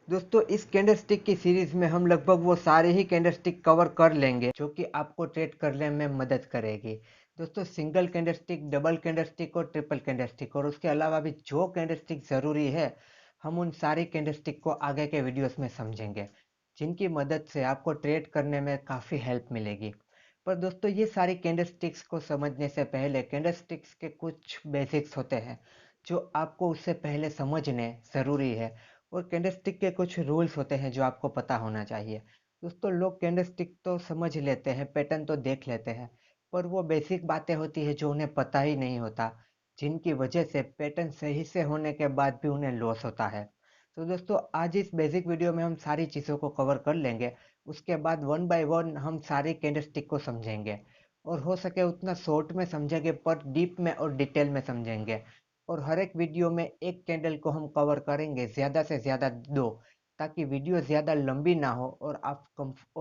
दोस्तों इस candle stick की सीरीज में हम लगभग वो सारे ही कैंडल स्टिक कवर कर लेंगे जो कि आपको ट्रेड करने में मदद करेगी। दोस्तों single candle stick, double candle stick और ट्रिपल कैंडल स्टिक, और उसके अलावा भी जो कैंडल स्टिक ज़रूरी है हम उन सारी कैंडल स्टिक को आगे के वीडियोस में समझेंगे, जिनकी मदद से आपको ट्रेड करने में काफ़ी हेल्प मिलेगी। पर दोस्तों ये सारी कैंडल स्टिक्स को समझने से पहले कैंडल स्टिक्स के कुछ बेसिक्स होते हैं जो आपको उससे पहले समझने ज़रूरी है, और कैंडलस्टिक के कुछ रूल्स होते हैं जो आपको पता होना चाहिए। दोस्तों लोग कैंडलस्टिक तो समझ लेते हैं, पैटर्न तो देख लेते हैं, पर वो बेसिक बातें होती है जो उन्हें पता ही नहीं होता, जिनकी वजह से पैटर्न सही से होने के बाद भी उन्हें लॉस होता है। तो दोस्तों आज इस बेसिक वीडियो में हम सारी चीज़ों को कवर कर लेंगे। उसके बाद वन बाय वन हम सारे कैंडलस्टिक को समझेंगे, और हो सके उतना शॉर्ट में समझेंगे पर डीप में और डिटेल में समझेंगे। और हर एक वीडियो में एक कैंडल को हम कवर करेंगे, ज़्यादा से ज़्यादा दो, ताकि वीडियो ज़्यादा लंबी ना हो और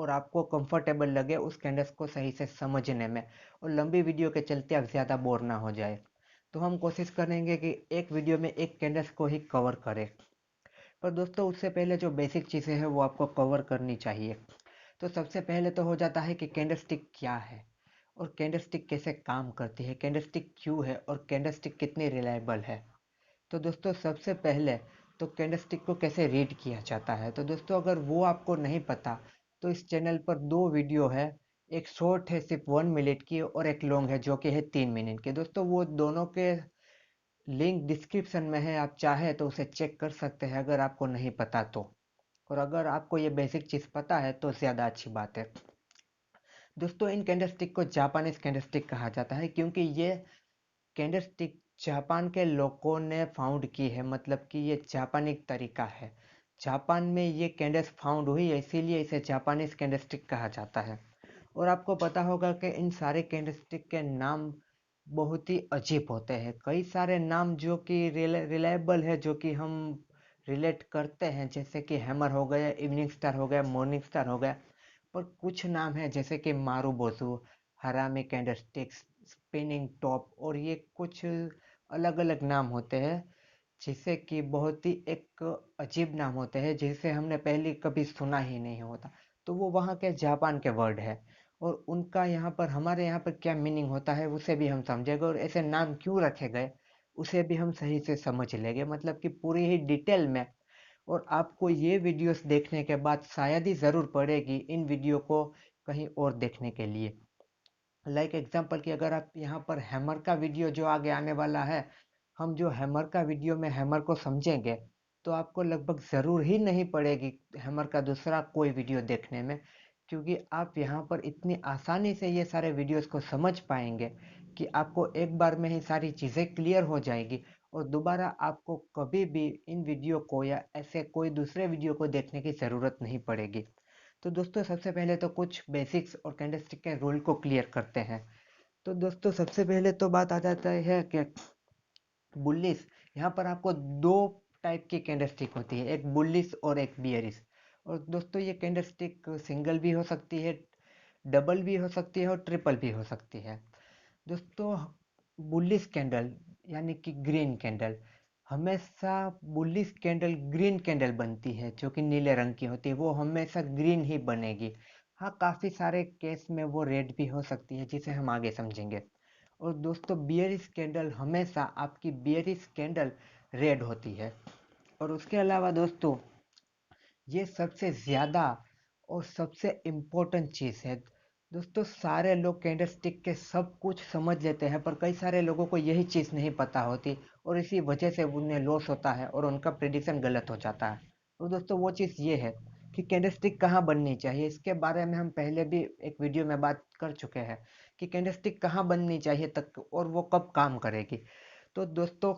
आपको कंफर्टेबल लगे उस कैंडल्स को सही से समझने में, और लंबी वीडियो के चलते आप ज़्यादा बोर ना हो जाए। तो हम कोशिश करेंगे कि एक वीडियो में एक कैंडल्स को ही कवर करें। पर दोस्तों उससे पहले जो बेसिक चीज़ें हैं वो आपको कवर करनी चाहिए। तो सबसे पहले तो हो जाता है कि कैंडलस्टिक क्या है, और कैंडलस्टिक कैसे काम करती है, कैंडलस्टिक क्यों है, और कैंडलस्टिक कितनी रिलायबल है। तो दोस्तों सबसे पहले तो कैंडलस्टिक को कैसे रीड किया जाता है, तो दोस्तों अगर वो आपको नहीं पता तो इस चैनल पर दो वीडियो है। एक शॉर्ट है सिर्फ 1 मिनट की, और एक लॉन्ग है जो कि है 3 मिनट की। दोस्तों वो दोनों के लिंक डिस्क्रिप्शन में है, आप चाहे तो उसे चेक कर सकते हैं अगर आपको नहीं पता तो। और अगर आपको ये बेसिक चीज़ पता है तो ज़्यादा अच्छी बात है। दोस्तों इन कैंडलस्टिक को जापानीज कैंडलस्टिक कहा जाता है, क्योंकि ये कैंडलस्टिक जापान के लोगों ने फाउंड की है, मतलब कि ये जापानी तरीका है। जापान में ये कैंडल्स फाउंड हुई है, इसीलिए इसे जापानीज कैंडलस्टिक कहा जाता है। और आपको पता होगा कि इन सारे कैंडलस्टिक के नाम बहुत ही अजीब होते हैं। कई सारे नाम जो कि रिलायबल है, जो कि हम रिलेट करते हैं, जैसे कि हैमर हो गया, इवनिंग स्टार हो गया, मॉर्निंग स्टार हो गया। पर कुछ नाम है जैसे कि मारूबोसू, हरामी कैंडलस्टिक्स, स्पिनिंग टॉप, और ये कुछ अलग अलग नाम होते हैं, जिसे कि बहुत ही एक अजीब नाम होते हैं जिसे हमने पहले कभी सुना ही नहीं होता। तो वो वहाँ के जापान के वर्ड है, और उनका यहाँ पर हमारे यहाँ पर क्या मीनिंग होता है उसे भी हम समझेंगे, और ऐसे नाम क्यों रखे गए उसे भी हम सही से समझ लेंगे, मतलब कि पूरी ही डिटेल में। और आपको ये वीडियोस देखने के बाद शायद ही ज़रूर पड़ेगी इन वीडियो को कहीं और देखने के लिए। लाइक एग्जांपल कि अगर आप यहाँ पर हैमर का वीडियो जो आगे आने वाला है, हम जो हैमर का वीडियो में हैमर को समझेंगे, तो आपको लगभग ज़रूर ही नहीं पड़ेगी हैमर का दूसरा कोई वीडियो देखने में, क्योंकि आप यहाँ पर इतनी आसानी से ये सारे वीडियोस को समझ पाएंगे कि आपको एक बार में ही सारी चीज़ें क्लियर हो जाएगी, और दोबारा आपको कभी भी इन वीडियो को या ऐसे कोई दूसरे वीडियो को देखने की ज़रूरत नहीं पड़ेगी। तो दोस्तों सबसे पहले तो कुछ बेसिक्स और कैंडलस्टिक के रूल को क्लियर करते हैं। तो दोस्तों सबसे पहले तो बात आ जाता है कि बुलिस, यहाँ पर आपको दो टाइप की कैंडलस्टिक होती है, एक बुलिस और एक बियरिस। और दोस्तों ये कैंडलस्टिक सिंगल भी हो सकती है, डबल भी हो सकती है, और ट्रिपल भी हो सकती है। दोस्तों बुलिश कैंडल यानी कि ग्रीन कैंडल, हमेशा बुलिश कैंडल ग्रीन कैंडल बनती है जो कि नीले रंग की होती है, वो हमेशा ग्रीन ही बनेगी। हाँ काफ़ी सारे केस में वो रेड भी हो सकती है, जिसे हम आगे समझेंगे। और दोस्तों बियरिश कैंडल हमेशा आपकी बियरिश कैंडल रेड होती है। और उसके अलावा दोस्तों ये सबसे ज़्यादा और सबसे इम्पोर्टेंट चीज़ है। दोस्तों सारे लोग कैंडलस्टिक के सब कुछ समझ लेते हैं, पर कई सारे लोगों को यही चीज़ नहीं पता होती, और इसी वजह से उन्हें लॉस होता है और उनका प्रेडिक्शन गलत हो जाता है। तो दोस्तों वो चीज़ ये है कि कैंडलस्टिक कहाँ बननी चाहिए, इसके बारे में हम पहले भी एक वीडियो में बात कर चुके हैं कि कैंडलस्टिक कहाँ बननी चाहिए तक, और वो कब काम करेगी। तो दोस्तों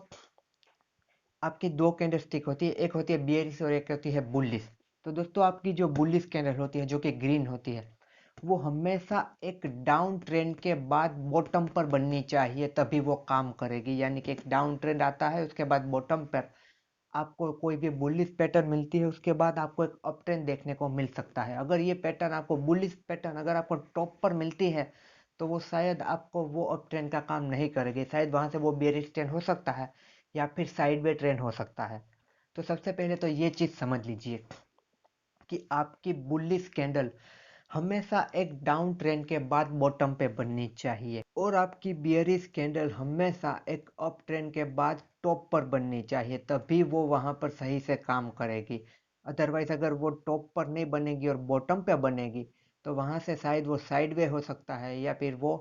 आपकी दो कैंडलस्टिक होती है, एक होती है बियरिश और एक होती है बुलिश। तो दोस्तों आपकी जो बुलिश कैंडल होती है जो कि ग्रीन होती है, वो हमेशा एक डाउन ट्रेंड के बाद बॉटम पर बननी चाहिए, तभी वो काम करेगी। यानी कि एक डाउन ट्रेंड आता है, उसके बाद बॉटम पर आपको कोई भी बुलिश पैटर्न मिलती है, उसके बाद आपको एक अप ट्रेंड देखने को मिल सकता है। अगर ये पैटर्न आपको बुलिश पैटर्न अगर आपको टॉप पर मिलती है, तो वो शायद आपको वो अप ट्रेंड का काम नहीं करेगी, शायद वहां से वो बेयरिश ट्रेंड हो सकता है, या फिर साइड वे ट्रेंड हो सकता है। तो सबसे पहले तो ये चीज़ समझ लीजिए कि आपकी बुलिश कैंडल हमेशा एक डाउन ट्रेंड के बाद बॉटम पे बननी चाहिए और आपकी बियरिश कैंडल हमेशा एक अप ट्रेंड के बाद टॉप पर बननी चाहिए, तभी वो वहां पर सही से काम करेगी। अदरवाइज अगर वो टॉप पर नहीं बनेगी और बॉटम पे बनेगी तो वहां से शायद वो साइडवे हो सकता है या फिर वो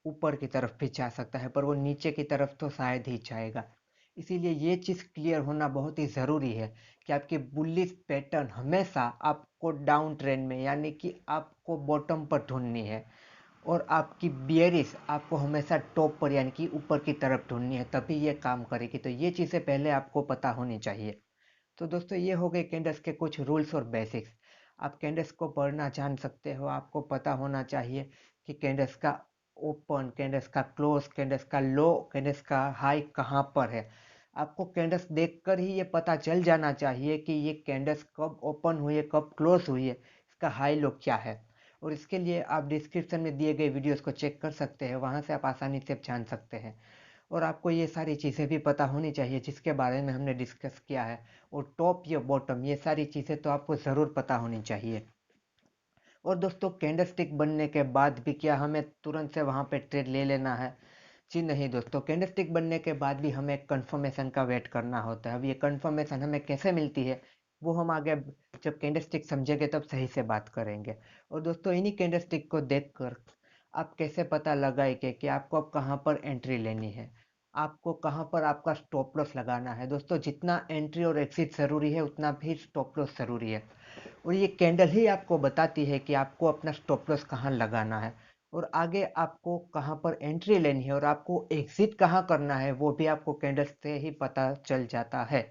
ऊपर की तरफ भी जा सकता है, पर वो नीचे की तरफ तो शायद ही जाएगा। इसीलिए ये चीज़ क्लियर होना बहुत ही ज़रूरी है कि आपकी बुलिश पैटर्न हमेशा आपको डाउन ट्रेंड में यानी कि आपको बॉटम पर ढूंढनी है और आपकी बियरिश आपको हमेशा टॉप पर यानी कि ऊपर की तरफ ढूंढनी है, तभी ये काम करेगी। तो ये चीज़ें पहले आपको पता होनी चाहिए। तो दोस्तों ये हो गए कैंडल्स के कुछ रूल्स और बेसिक्स। आप कैंडल्स को पढ़ना जान सकते हो, आपको पता होना चाहिए कि कैंडल्स का ओपन, कैंडल्स का क्लोज, कैंडल्स का लो, कैंडल्स का हाई कहाँ पर है। आपको कैंडल्स देखकर ही ये पता चल जाना चाहिए कि ये कैंडल्स कब ओपन हुई है, कब क्लोज हुई है, इसका हाई लो क्या है। और इसके लिए आप डिस्क्रिप्शन में दिए गए वीडियोस को चेक कर सकते हैं, वहाँ से आप आसानी से जान सकते हैं। और आपको ये सारी चीज़ें भी पता होनी चाहिए जिसके बारे में हमने डिस्कस किया है। और टॉप या बॉटम ये सारी चीज़ें तो आपको ज़रूर पता होनी चाहिए। और दोस्तों कैंडलस्टिक बनने के बाद भी क्या हमें तुरंत से वहाँ पे ट्रेड ले लेना है? जी नहीं दोस्तों, कैंडलस्टिक बनने के बाद भी हमें कंफर्मेशन का वेट करना होता है। अब ये कंफर्मेशन हमें कैसे मिलती है वो हम आगे जब कैंडलस्टिक समझेंगे तब सही से बात करेंगे। और दोस्तों इन्हीं कैंडलस्टिक को देखकर आप कैसे पता लगाएंगे कि आपको अब कहाँ पर एंट्री लेनी है, आपको कहाँ पर आपका स्टॉप लॉस लगाना है। दोस्तों जितना एंट्री और एग्जिट ज़रूरी है उतना भी स्टॉप लॉस ज़रूरी है। और ये कैंडल ही आपको बताती है कि आपको अपना स्टॉप लॉस कहाँ लगाना है और आगे आपको कहाँ पर एंट्री लेनी है और आपको एग्जिट कहाँ करना है, वो भी आपको कैंडल से ही पता चल जाता है।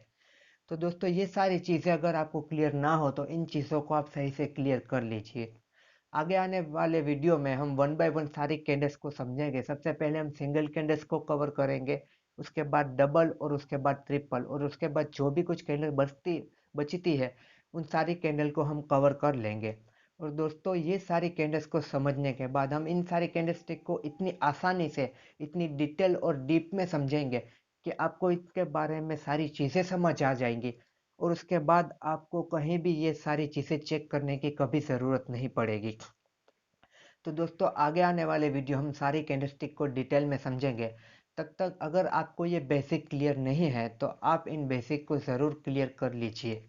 तो दोस्तों ये सारी चीज़ें अगर आपको क्लियर ना हो तो इन चीज़ों को आप सही से क्लियर कर लीजिए। आगे आने वाले वीडियो में हम वन बाय वन सारी कैंडल्स को समझेंगे। सबसे पहले हम सिंगल कैंडल्स को कवर करेंगे, उसके बाद डबल और उसके बाद ट्रिपल और उसके बाद जो भी कुछ कैंडल बचती है उन सारी कैंडल को हम कवर कर लेंगे। और दोस्तों ये सारी कैंडल्स को समझने के बाद हम इन सारी कैंडलस्टिक को इतनी आसानी से, इतनी डिटेल और डीप में समझेंगे कि आपको इसके बारे में सारी चीज़ें समझ आ जाएंगी और उसके बाद आपको कहीं भी ये सारी चीज़ें चेक करने की कभी ज़रूरत नहीं पड़ेगी। तो दोस्तों आगे आने वाले वीडियो हम सारी कैंडलस्टिक को डिटेल में समझेंगे। तब तक अगर आपको ये बेसिक क्लियर नहीं है तो आप इन बेसिक को ज़रूर क्लियर कर लीजिए।